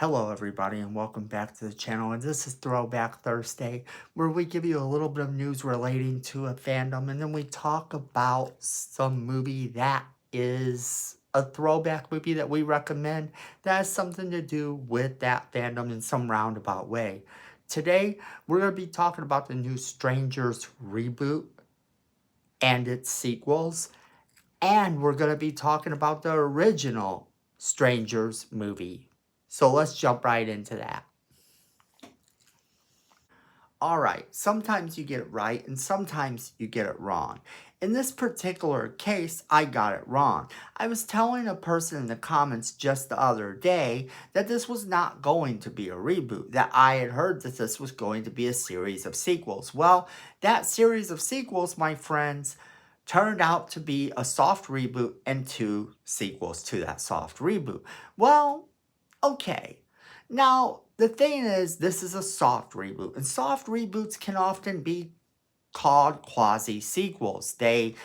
Hello everybody and welcome back to the channel, and this is Throwback Thursday, where we give you a little bit of news relating to a fandom and then we talk about some movie that is a throwback movie that we recommend that has something to do with that fandom in some roundabout way. Today we're going to be talking about the new Strangers reboot and its sequels, and we're going to be talking about the original Strangers movie. So let's jump right into that. Alright, sometimes you get it right and sometimes you get it wrong. In this particular case, I got it wrong. I was telling a person in the comments just the other day that this was not going to be a reboot, that I had heard that this was going to be a series of sequels. Well, that series of sequels, my friends, turned out to be a soft reboot and 2 sequels to that soft reboot. Well, okay. Now, the thing is, this is a soft reboot, and soft reboots can often be called quasi-sequels. They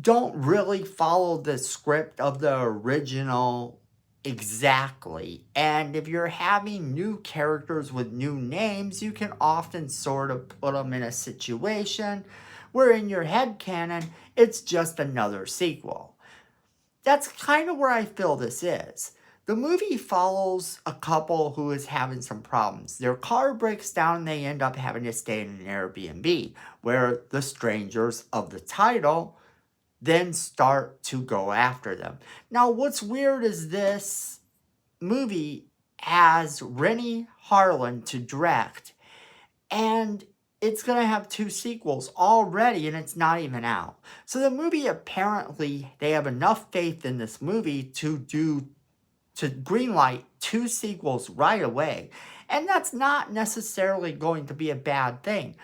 don't really follow the script of the original exactly. And if you're having new characters with new names, you can often sort of put them in a situation where in your headcanon, it's just another sequel. That's kind of where I feel this is. The movie follows a couple who is having some problems. Their car breaks down and they end up having to stay in an Airbnb, where the strangers of the title then start to go after them. Now, what's weird is this movie has Rennie Harlan to direct, and it's going to have 2 sequels already, and it's not even out. So the movie, apparently, they have enough faith in this movie to greenlight 2 sequels right away. And that's not necessarily going to be a bad thing.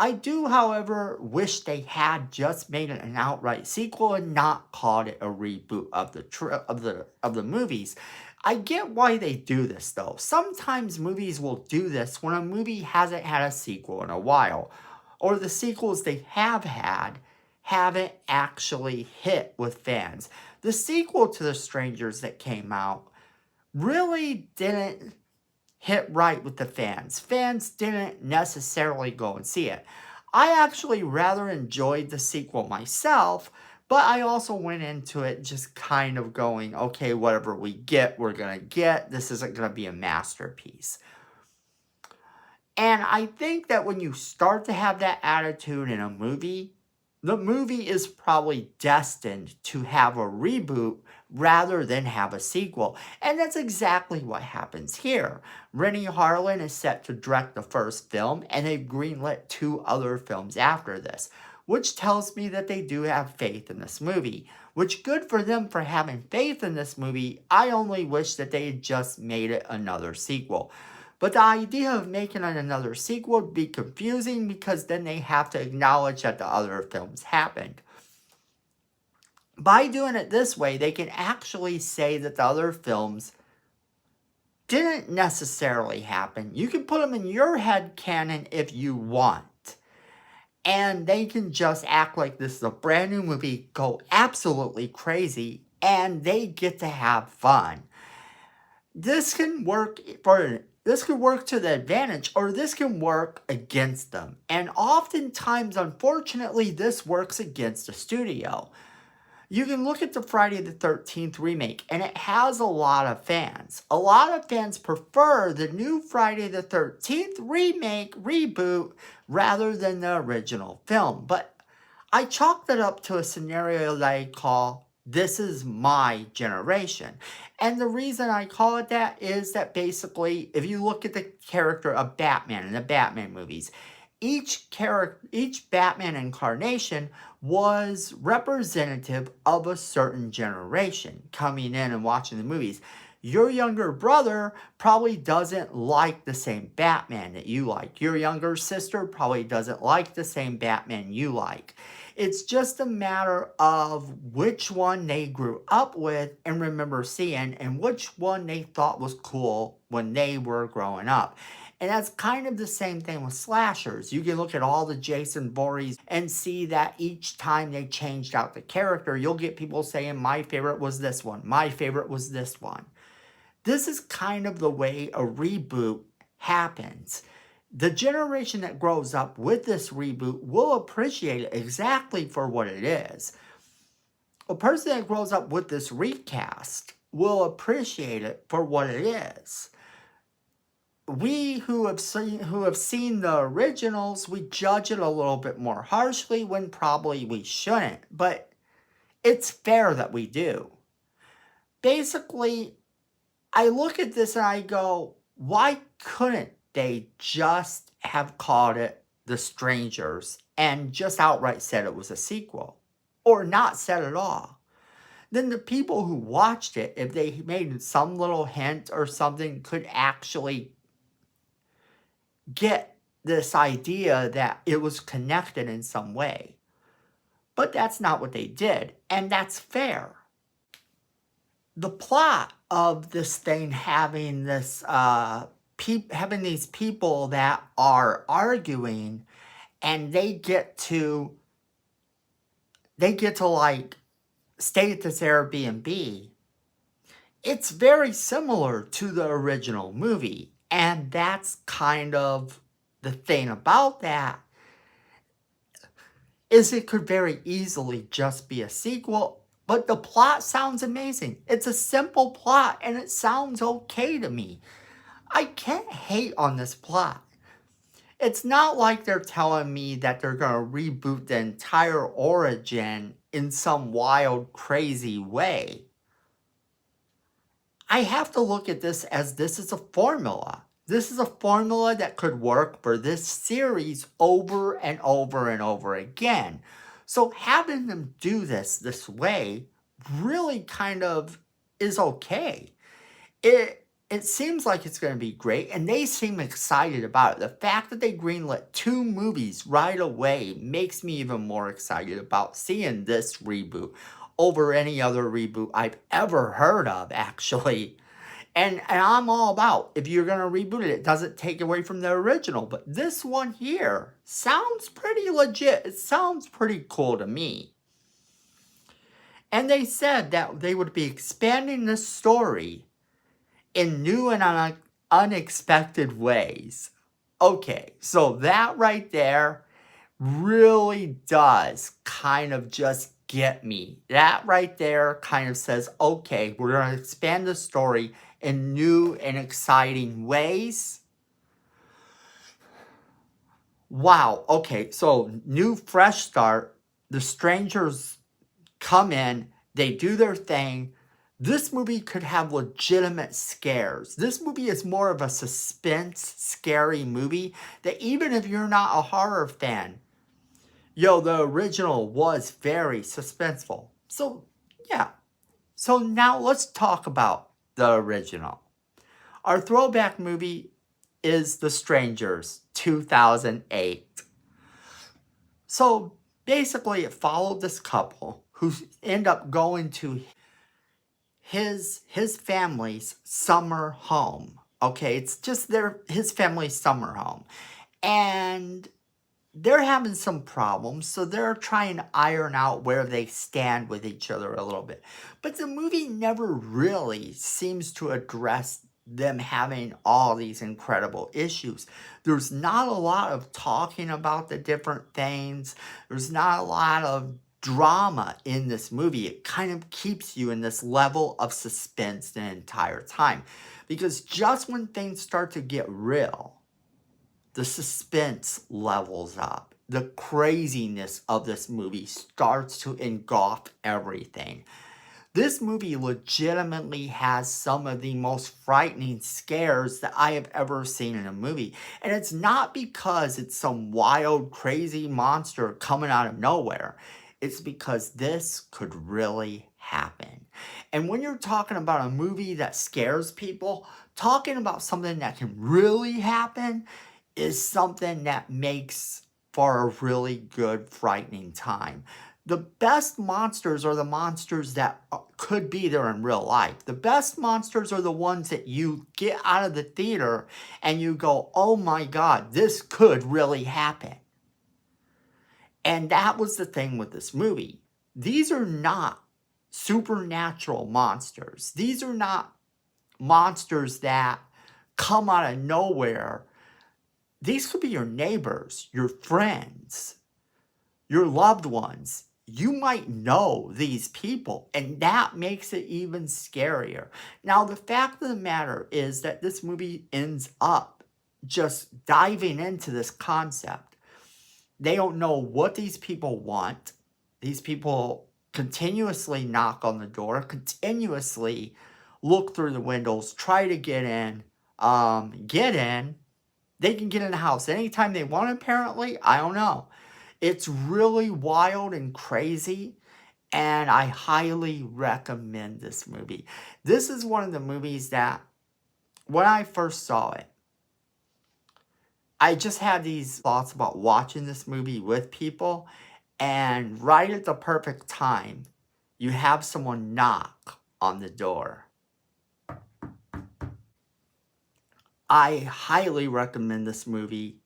I do, however, wish they had just made it an outright sequel and not called it a reboot of the movies. I get why they do this though. Sometimes movies will do this when a movie hasn't had a sequel in a while, or the sequels they have had haven't actually hit with fans. The sequel to The Strangers that came out really didn't hit right with the fans. Fans didn't necessarily go and see it. I actually rather enjoyed the sequel myself, but I also went into it just kind of going, okay, whatever we get, we're going to get. This isn't going to be a masterpiece. And I think that when you start to have that attitude in a movie, the movie is probably destined to have a reboot rather than have a sequel. And that's exactly what happens here. Rennie Harlan is set to direct the first film, and they've greenlit 2 other films after this, which tells me that they do have faith in this movie. Which, good for them for having faith in this movie. I only wish that they had just made it another sequel. But the idea of making another sequel would be confusing because then they have to acknowledge that the other films happened. By doing it this way, they can actually say that the other films didn't necessarily happen. You can put them in your head canon if you want. And they can just act like this is a brand new movie, go absolutely crazy, and they get to have fun. This can work to the advantage, or this can work against them. And oftentimes, unfortunately, this works against the studio. You can look at the Friday the 13th remake, and it has a lot of fans. A lot of fans prefer the new Friday the 13th remake, reboot, rather than the original film. But I chalked it up to a scenario that I call, this is my generation. And the reason I call it that is that basically, if you look at the character of Batman in the Batman movies, each Batman incarnation was representative of a certain generation coming in and watching the movies. Your younger brother probably doesn't like the same Batman that you like. Your younger sister probably doesn't like the same Batman you like. It's just a matter of which one they grew up with and remember seeing, and which one they thought was cool when they were growing up. And that's kind of the same thing with slashers. You can look at all the Jason Voorhees and see that each time they changed out the character, you'll get people saying, my favorite was this one, my favorite was this one. This is kind of the way a reboot happens. The generation that grows up with this reboot will appreciate it exactly for what it is. A person that grows up with this recast will appreciate it for what it is. We who have seen the originals, we judge it a little bit more harshly when probably we shouldn't, but it's fair that we do. Basically, I look at this and I go, why couldn't they just have called it The Strangers and just outright said it was a sequel? Or not said at all? Then the people who watched it, if they made some little hint or something, could actually get this idea that it was connected in some way. But that's not what they did, and that's fair. The plot of this thing having this having these people that are arguing, and they get to like stay at this Airbnb. It's very similar to the original movie, and that's kind of the thing about that, is it could very easily just be a sequel, but the plot sounds amazing. It's a simple plot, and it sounds okay to me. I can't hate on this plot. It's not like they're telling me that they're going to reboot the entire origin in some wild, crazy way. I have to look at this as this is a formula. This is a formula that could work for this series over and over and over again. So having them do this way really kind of is okay. It seems like it's going to be great, and they seem excited about it. The fact that they greenlit 2 movies right away makes me even more excited about seeing this reboot over any other reboot I've ever heard of, actually. And I'm all about, if you're going to reboot it, it doesn't take away from the original. But this one here sounds pretty legit. It sounds pretty cool to me. And they said that they would be expanding this story in new and unexpected ways. Okay, so that right there really does kind of just get me. That right there kind of says, okay, we're going to expand the story in new and exciting ways. Wow, okay, so new fresh start. The strangers come in, they do their thing. This movie could have legitimate scares. This movie is more of a suspense, scary movie that even if you're not a horror fan, the original was very suspenseful. So, yeah. So now let's talk about the original. Our throwback movie is The Strangers, 2008. So basically it followed this couple who end up going to his family's summer home. Okay, it's just his family's summer home. And they're having some problems, so they're trying to iron out where they stand with each other a little bit. But the movie never really seems to address them having all these incredible issues. There's not a lot of talking about the different things. There's not a lot of drama in this movie. It kind of keeps you in this level of suspense the entire time. Because just when things start to get real, the suspense levels up. The craziness of this movie starts to engulf everything. This movie legitimately has some of the most frightening scares that I have ever seen in a movie. And it's not because it's some wild, crazy monster coming out of nowhere. It's because this could really happen. And when you're talking about a movie that scares people, talking about something that can really happen is something that makes for a really good, frightening time. The best monsters are the monsters that could be there in real life. The best monsters are the ones that you get out of the theater and you go, oh my God, this could really happen. And that was the thing with this movie. These are not supernatural monsters. These are not monsters that come out of nowhere. These could be your neighbors, your friends, your loved ones. You might know these people, and that makes it even scarier. Now, the fact of the matter is that this movie ends up just diving into this concept. They don't know what these people want. These people continuously knock on the door, continuously look through the windows, try to get in. Get in. They can get in the house anytime they want, apparently. I don't know. It's really wild and crazy, and I highly recommend this movie. This is one of the movies that, when I first saw it, I just had these thoughts about watching this movie with people, and right at the perfect time, you have someone knock on the door. I highly recommend this movie.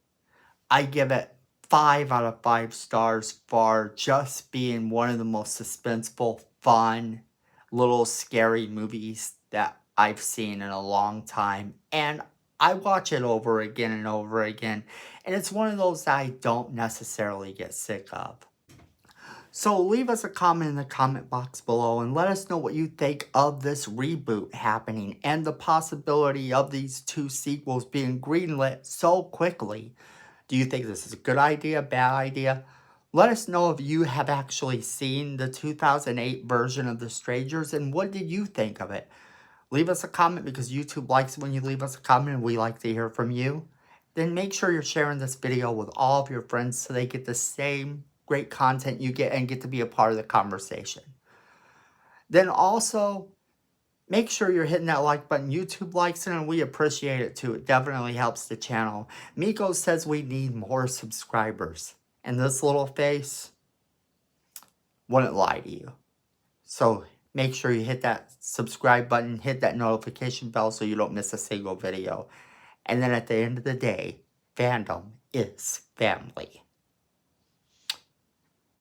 I give it 5 out of 5 stars for just being one of the most suspenseful, fun, little scary movies that I've seen in a long time. And I watch it over again and over again. And it's one of those that I don't necessarily get sick of. So leave us a comment in the comment box below and let us know what you think of this reboot happening and the possibility of these 2 sequels being greenlit so quickly. Do you think this is a good idea, bad idea? Let us know if you have actually seen the 2008 version of The Strangers and what did you think of it? Leave us a comment because YouTube likes it when you leave us a comment and we like to hear from you. Then make sure you're sharing this video with all of your friends so they get the same great content you get and get to be a part of the conversation. Then also, make sure you're hitting that like button. YouTube likes it and we appreciate it too. It definitely helps the channel. Miko says we need more subscribers. And this little face wouldn't lie to you. So make sure you hit that subscribe button, hit that notification bell so you don't miss a single video. And then at the end of the day, fandom is family.